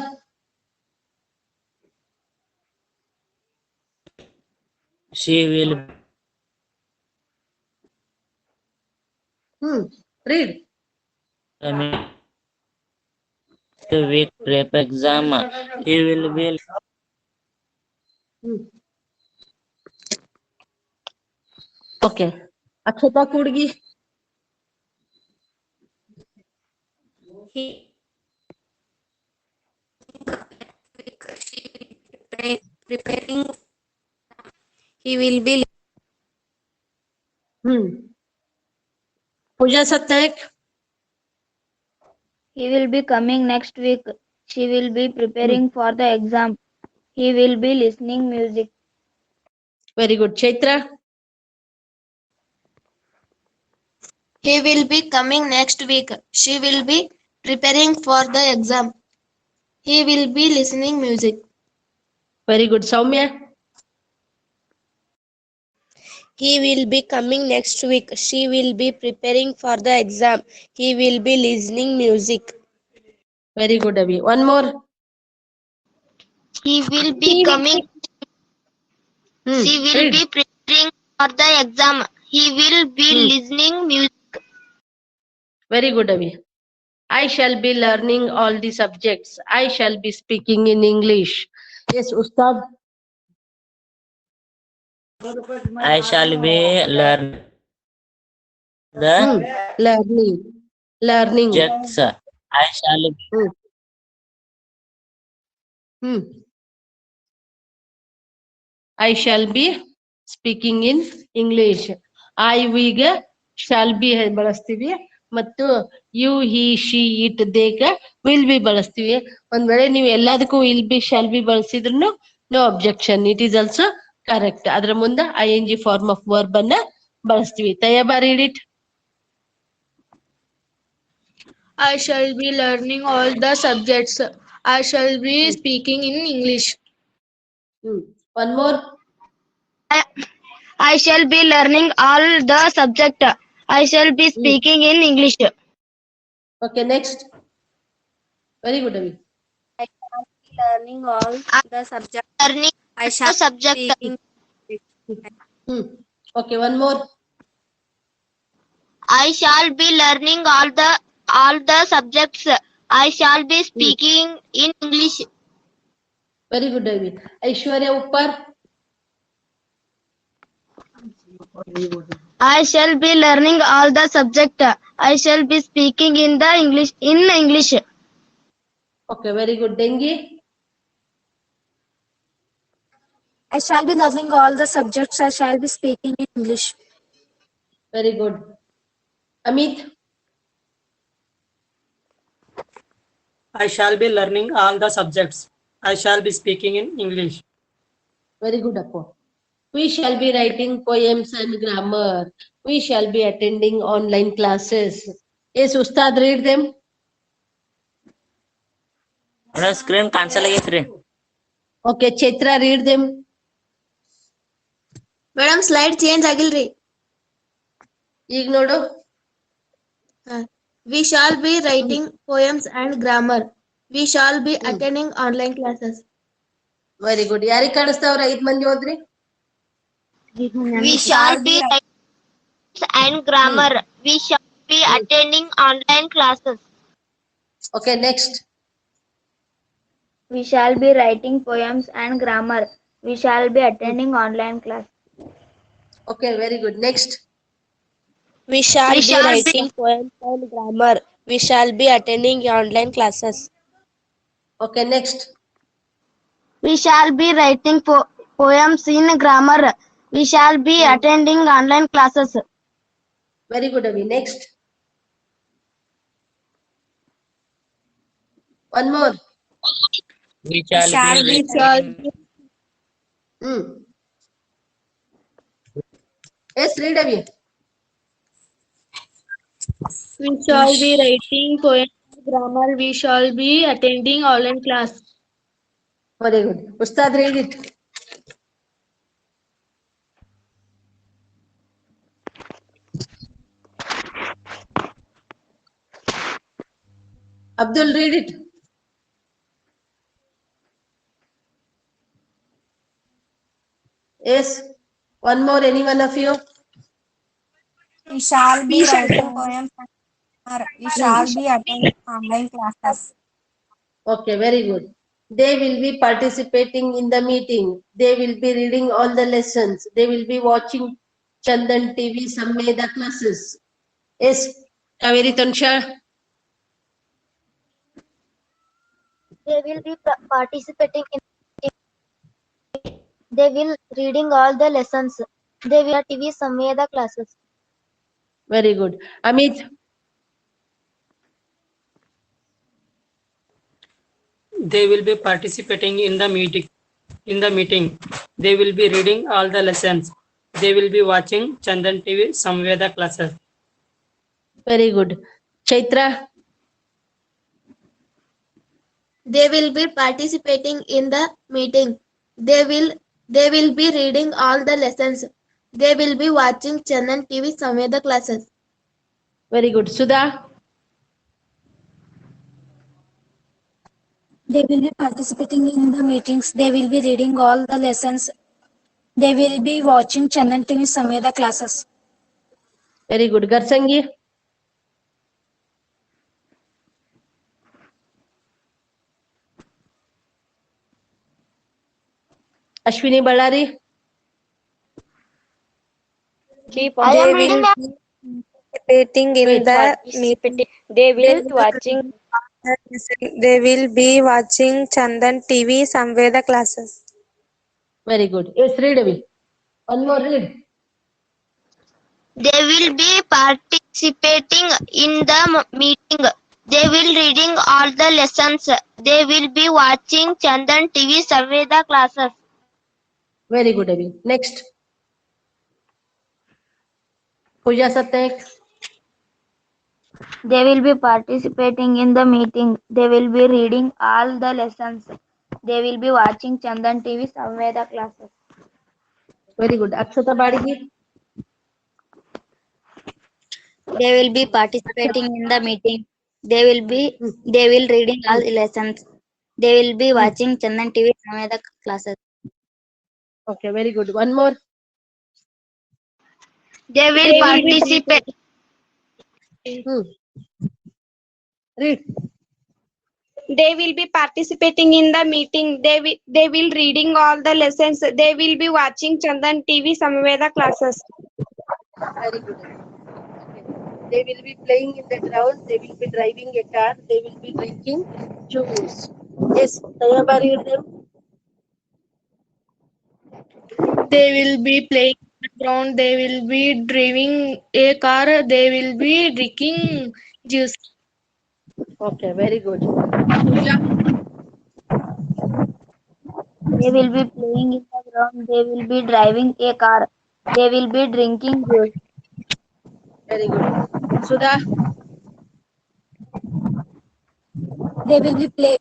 She will Read. coming to week prep exam. He will be Okay. Akshata Kudgi. Preparing. He will be. Pooja Satnaik. He will be coming next week. She will be preparing for the exam. He will be listening music. Very good. Chaitra. He will be coming next week. She will be preparing for the exam. He will be listening music. Very good. Soumya. He will be coming next week. She will be preparing for the exam. He will be listening music. Very good, Abhi. One more. He will be coming. She will be preparing for the exam. He will be listening music. Very good, Abhi. I shall be learning all the subjects. I shall be speaking in English. Yes, Ustad. I shall be learning the learning subjects. I shall be I shall be speaking in English. I ವಿಗೆ shall be ಬಳಸ್ತೀವಿ. ಮತ್ತು you he she it ದೇಗ will be ಬಳಸ್ತೀವಿ. ಒಂದ್ ವೇಳೆ ನೀವು ಎಲ್ಲದಕ್ಕೂ will be shall be ಬಳಸಿದ್ರು no objection, it is also correct. ಅದ್ರ ಮುಂದೆ ING ಫಾರ್ಮ್ ಆಫ್ ವರ್ಬ್ ಅನ್ನ ಬಳಸ್ತೀವಿ. Tayyaba read it. I shall be learning all the subjects. I shall be speaking in English. One more. I shall be learning all the subject. I shall be speaking in English. Okay, next. Very good, Avi. I shall be learning all the subject. Learning I shall the subject. speaking. Okay, one more. I shall be learning all the subjects. I shall be speaking in English. Very good, Avi. Aishwarya Uppar. I shall be learning all the subject. I shall be speaking in English. Okay, very good. Dengi. I shall be learning all the subjects. I shall be speaking in English. Very good. Amit. I shall be learning all the subjects. I shall be speaking in English. Very good, Appo. We shall be writing poems and grammar. We shall be attending online classes. Yes, Ustad, read them. Screen cancel agaiತ್ರಿ. Okay, Chaitra, read them. Madam, slide change ಆಗಿಲ್ರಿ. ಈಗ ನೋಡು. We shall be writing poems and grammar. We shall be attending online classes. Very good. ಯಾರಿಗೆ ಕಾಣಿಸ್ತಾವ್ರ 5 ಮಂದಿ ಹೋದ್ರಿ? We shall be writing and grammar. We shall be attending online classes. Okay, next. We shall be writing poems and grammar. We shall be attending online class. Okay, very good. Next. We shall be writing poems and grammar. We shall be attending online classes. Okay, next. We shall be writing poems in grammar. We shall be attending online classes. Very good, Avi. Next. One more. We shall be Yes, read, Avi. We shall be writing poems and grammar. We shall be attending online class. Very good. Ustad, read it. Abdul, read it. Yes. One more, any one of you? We shall be writing poems and grammar. We shall be attending online classes. Okay, very good. They will be participating in the meeting. They will be reading all the lessons. They will be watching Chandan TV, Samveda classes. Yes, Kaveri Tansha. They will be participating in. They will reading all the lessons. They will TV Samveda classes. Very good. Amit. They will be participating in the meeting. They will be reading all the lessons. They will be watching Chandan TV Samveda classes. Very good. Chaitra. They will be participating in the meeting. They will be reading all the lessons. They will be watching Chandan TV Samveda classes. Very good. Sudha. They will be participating in the meetings. They will be reading all the lessons. They will be watching Chandan TV Samveda classes. Very good. Garsangi. Ashwini Ballari. I am reading. Participating in the meeting. They will watching. They will be watching Chandan TV Samveda classes. Very good. Yes, read Avi. One more, read. They will be participating in the meeting. They will reading all the lessons. They will be watching Chandan TV Saveda classes. Very good, Abhi. Next. Pooja Satek. They will be participating in the meeting. They will be reading all the lessons. They will be watching Chandan TV Samveda classes. Very good. Akshata Badigi. They will be participating in the meeting. They will reading all the lessons. They will be watching Chandan TV Samveda classes. Okay, very good. One more. They will participate. Read. They will be participating in the meeting. They will reading all the lessons. They will be watching Chandan TV Samveda classes. Very good. Okay. They will be playing in the ground. They will be driving a car. They will be drinking juice. Yes, Tayaba, read them. They will be playing on the ground. They will be driving a car. They will be drinking juice. Okay, very good. They will be playing in the ground. They will be driving a car. They will be drinking juice. Very good. Sudha. They will be playing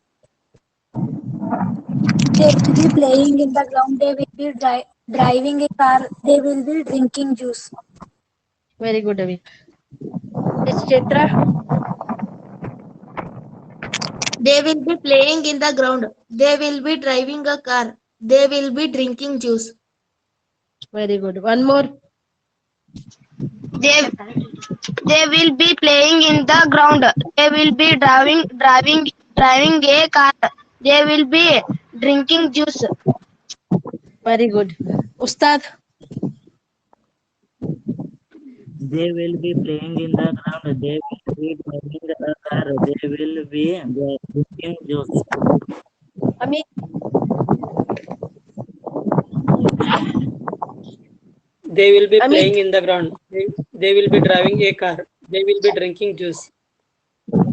in the ground. They will be driving a car. They will be drinking juice. Very good, Avi. Yes, Chaitra. They will be playing in the ground. They will be driving a car. They will be drinking juice. Very good. One more. They will be playing in the ground. They will be driving a car. They will be drinking juice. Very good. Ustad. They will be playing in the ground. They will be driving a car. They will be drinking juice. Amit. They will be Amit. playing in the ground. They will be driving a car. They will be drinking juice.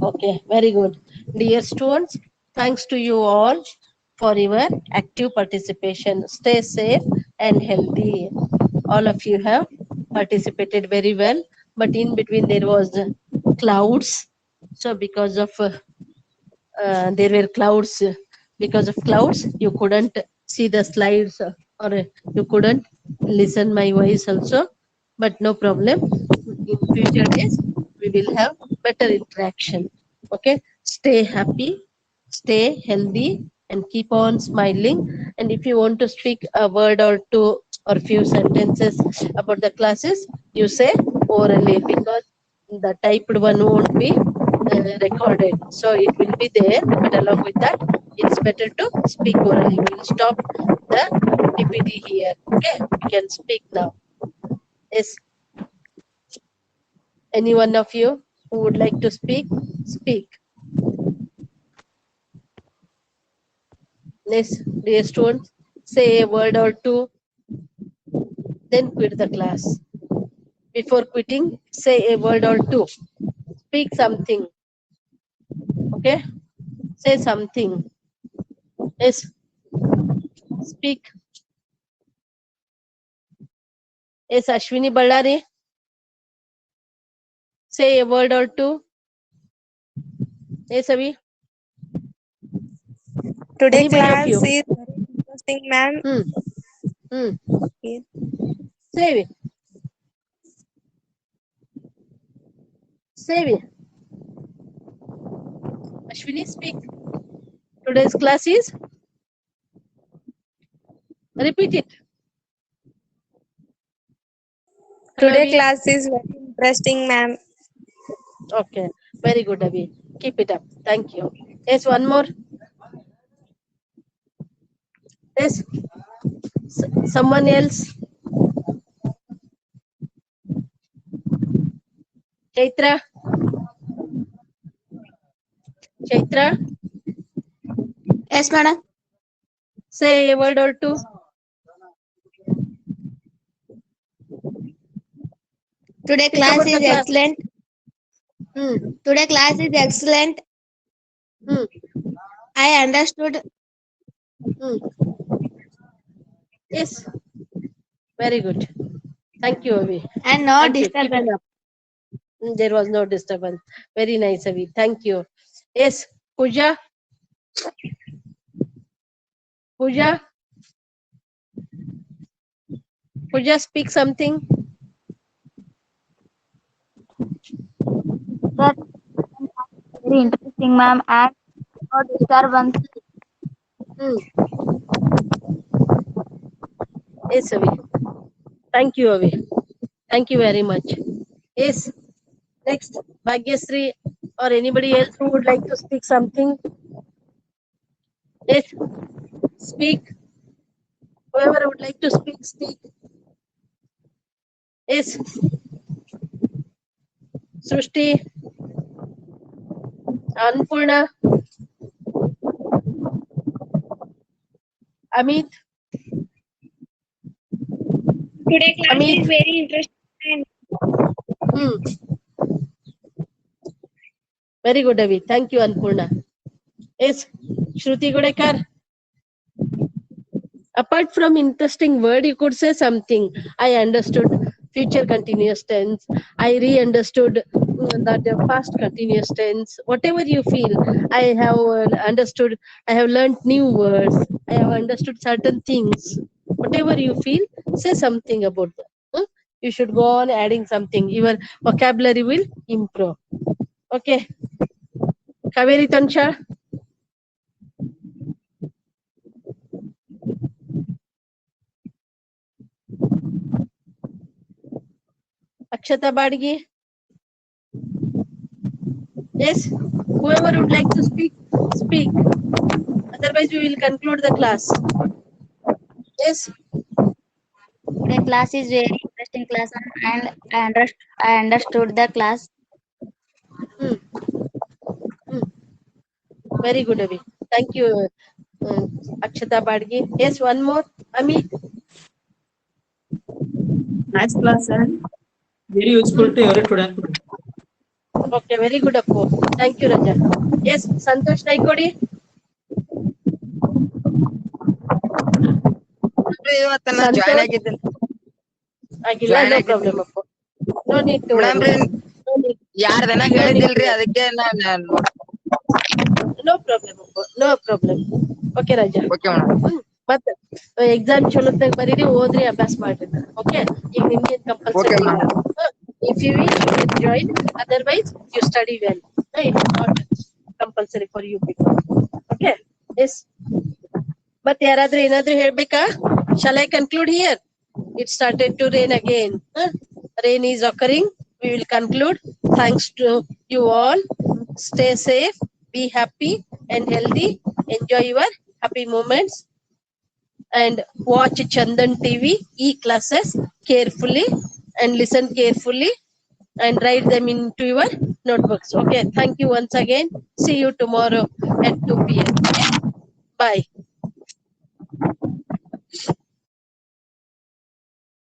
Okay, very good. Dear students, thanks to you all for your active participation. Stay safe and healthy. All of you have participated very well, but in between there was clouds. So because of there were clouds, because of clouds, you couldn't see the slides or you couldn't listen my voice also. But no problem. In future days, we will have better interaction. Okay, stay happy, stay healthy, and keep on smiling. And if you want to speak a word or two or few sentences about the classes, you say orally, because the typed one won't be recorded, so it will be there, but along with that it's better to speak orally. We will stop the PPT here. Okay, we can speak now. Yes, any one of you who would like to speak, speak. Yes, dear students, say a word or two, then quit the class. Before quitting, say a word or two, speak something. Okay, say something. Yes, speak. Yes, Ashwini Ballari, say a word or two. Yes, Abhi. Today Anybody of class you? is very interesting, ma'am. Okay. Save it. Save it. Ashwini, speak. Today's class is? Repeat it. Today Abhi. class is very interesting, ma'am. Okay, very good, Abhi. Keep it up. Thank you. Yes, one more. Yes, someone else. Chaitra. Chaitra. Yes, madam. Say a word or two. Today Speak class about is the class. excellent. Today class is excellent. I understood. Yes. Very good. Thank you, Avi. And no Thank you. Keep it disturbance. up. There was no disturbance. Very nice, Avi. Thank you. Yes, Pooja. Pooja. Pooja, speak something. That very interesting, ma'am, and no disturbance. Yes, Avi. Thank you, Avi. Thank you very much. Yes. Next, Bhagyasri or anybody else who would like to speak something. Yes. Speak. Whoever would like to speak, speak. Yes. Srushti. Anpurna. Amit. Today class Amit. is very interesting. Very good, Avi. Thank you, Anpurna. Yes. Shruti Gudekar. Apart from interesting word, you could say something. I understood future continuous tense. I re-understood that the past continuous tense. Whatever you feel, I have understood. I have learned new words. I have understood certain things. Whatever you feel, say something about that. You should go on adding something. Your vocabulary will improve. Okay. Kaveri Tansha. Akshata Badgi. Yes, whoever would like to speak, speak. Otherwise, we will conclude the class. Yes. Today class is very interesting class, and I understood the class. Very good, Avi. Thank you, Akshata Badgi. Yes, one more. Amit. Nice class and very useful to every student. Okay, very good, Appo. Thank you, Raja. Yes, Santosh Naikodi. Join Santosh. ಆಗಿದ್ದೀನಿ Agila, join no ಆಗಿದ್ದೀನಿ problem, Appo. No need to madam worry. ರೀ No need. ಯಾರ್ದನ No need to ಹೇಳಿದಿಲ್ರಿ worry. ಅದಕ್ಕೆ ನಾನು No problem, Appo. No problem. Okay, Raja. Okay madam ಮತ್ತೆ exam ಚಲೋತ್ತಾಗ ಬರೀರಿ ಓದ್ರಿ ಅಭ್ಯಾಸ ಮಾಡ್ರಿ ಓಕೆ ಈಗ ನಿಮ್ಗೆ compulsory Okay, ma'am. If you will join otherwise you study well it is not compulsory for you people okay yes ಮತ್ತೆ ಯಾರಾದ್ರೂ ಏನಾದ್ರೂ ಹೇಳ್ಬೇಕಾ shall I conclude here it started to rain again rain is occurring we will conclude thanks to you all stay safe be happy and healthy enjoy your happy moments and watch Chandan TV e-classes carefully and listen carefully and write them into your notebooks. Okay, thank you once again. See you tomorrow at 2 p.m. Okay? Bye.